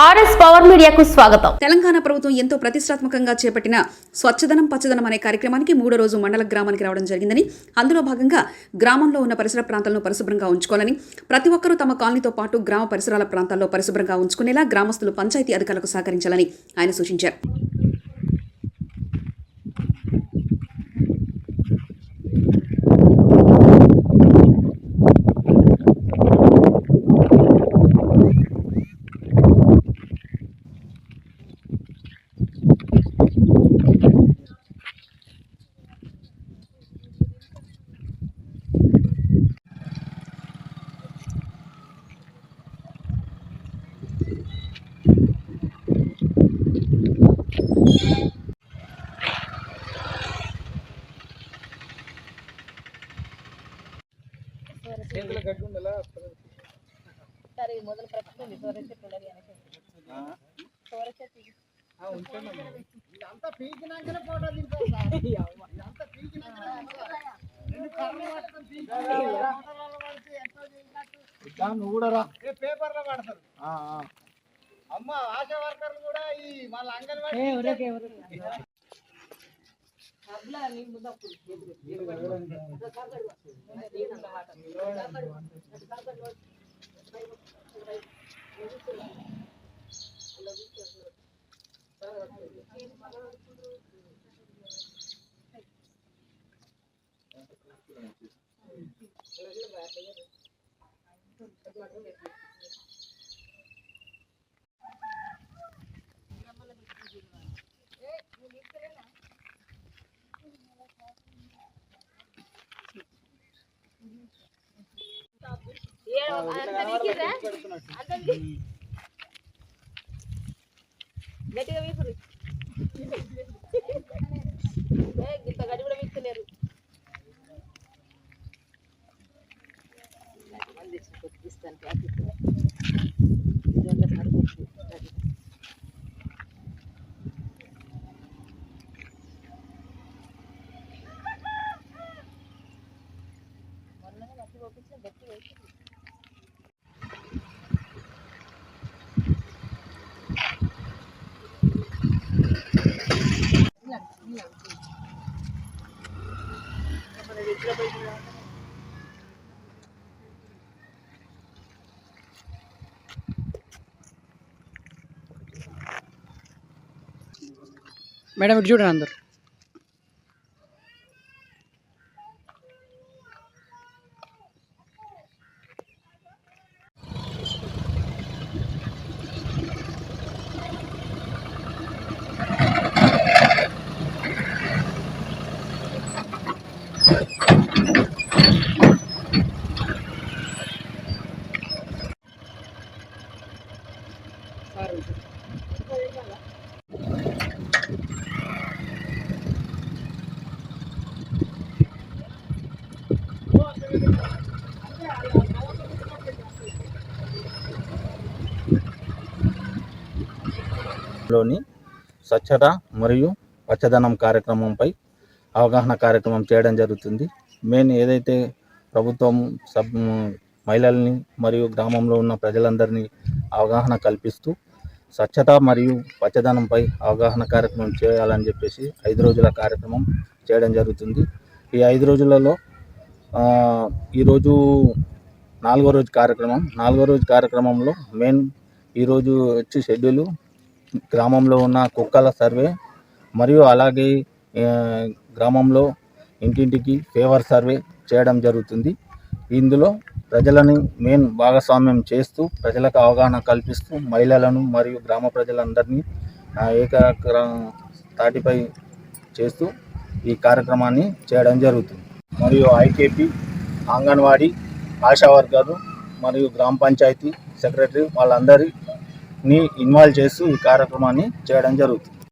RS power మీడియాకు స్వాగతం. తెలంగాణ ప్రభుత్వం ఎంతో ప్రతిష్టాత్మకంగా చేపట్టిన స్వచ్ఛదనం పచ్చదనం అనే కార్యక్రమానికి 3వ రోజు మండల గ్రామానికి రావడం జరిగిందని, అందులో భాగంగా గ్రామంలో ఉన్న పరిసర ప్రాంతాలను పరిశుభ్రంగా ఉంచుకోవాలని, ప్రతి ఒక్కరూ తమ కాలనీతో పాటు గ్రామ పరిసరాల ప్రాంతాల్లో పరిశుభ్రంగా ఉంచుకునేలా గ్రామస్తులు పంచాయతీ అధికారులకు సహకరించాలని ఆయన సూచించారు. మొదలు ప్రస్తుతం సోరచెట్టు ఉండదు సోరచెట్టు నువ్వు కూడా రా పేపర్లో పడతారు అమ్మ ఆశా వర్కర్లు కూడా ఈ వాళ్ళ అంగన్వాడీ గట్టిగా వీపురు ఇంత గడి కూడా వీస్తలేరు. మేడం ఇటు చూడండి అందరు. లోని స్వచ్ఛత మరియు పచ్చదనం కార్యక్రమంపై అవగాహన కార్యక్రమం చేయడం జరుగుతుంది. మెయిన్ ఏదైతే ప్రభుత్వం మహిళల్ని మరియు గ్రామంలో ఉన్న ప్రజలందరినీ అవగాహన కల్పిస్తూ స్వచ్ఛత మరియు పచ్చదనంపై అవగాహన కార్యక్రమం చేయాలని చెప్పేసి 5 రోజుల కార్యక్రమం చేయడం జరుగుతుంది. ఈ 5 రోజులలో ఈరోజు 4వ రోజు కార్యక్రమం. 4వ రోజు కార్యక్రమంలో మెయిన్ ఈరోజు వచ్చి షెడ్యూలు గ్రామంలో ఉన్న కుక్కల సర్వే మరియు అలాగే గ్రామంలో ఇంటింటికి ఫేవర్ సర్వే చేయడం జరుగుతుంది. ఇందులో ప్రజలని మెయిన్ భాగస్వామ్యం చేస్తూ ప్రజలకు అవగాహన కల్పిస్తూ మహిళలను మరియు గ్రామ ప్రజలందరినీ తాటిపై చేస్తూ ఈ కార్యక్రమాన్ని చేయడం జరుగుతుంది. మరియు ఐకేపీ, అంగన్వాడీ, ఆశా వర్కర్లు మరియు గ్రామ పంచాయతీ సెక్రటరీ వాళ్ళందరినీ ఇన్వాల్వ్ చేస్తూ ఈ కార్యక్రమాన్ని చేయడం జరుగుతుంది.